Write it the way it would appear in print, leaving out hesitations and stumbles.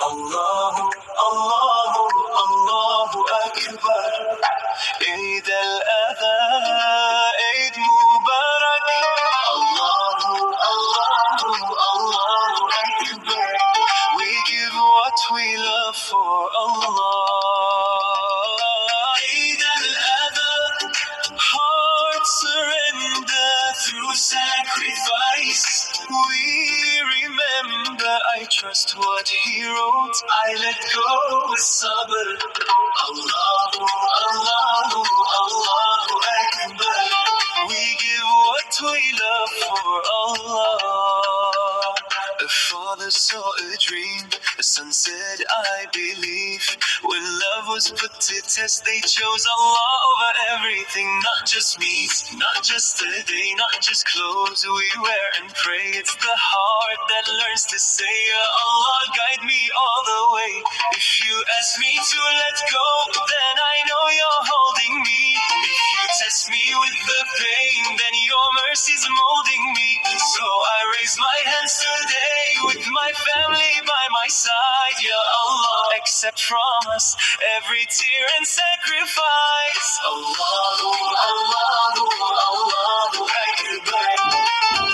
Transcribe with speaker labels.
Speaker 1: Allahu, Allahu, Allahu Akbar. Eid al-Adha, Eid Mubarak. Allahu, Allahu, Allahu Akbar. We give what we love for Allah. Eid al-Adha, heart surrender through sacrifice. We remember, I trust what he wrote. I let go with sabr. Allahu, Allahu, Allahu Akbar. We give what we love for Allah. A father saw a dream, a son said, I believe. When love was put to test, they chose Allah over everything. Not just meat, not just a day, not just clothes we wear and pray. It's the heart that learns to say, Ya Allah, guide me all the way. If you ask me to let go, then I know you're holding me. If you test me with the pain, then your mercy's molding me. So I raise my hands today with my family by my side. Ya Allah, accept from us every tear and sacrifice. Allahu, Allahu, Allahu Akbar.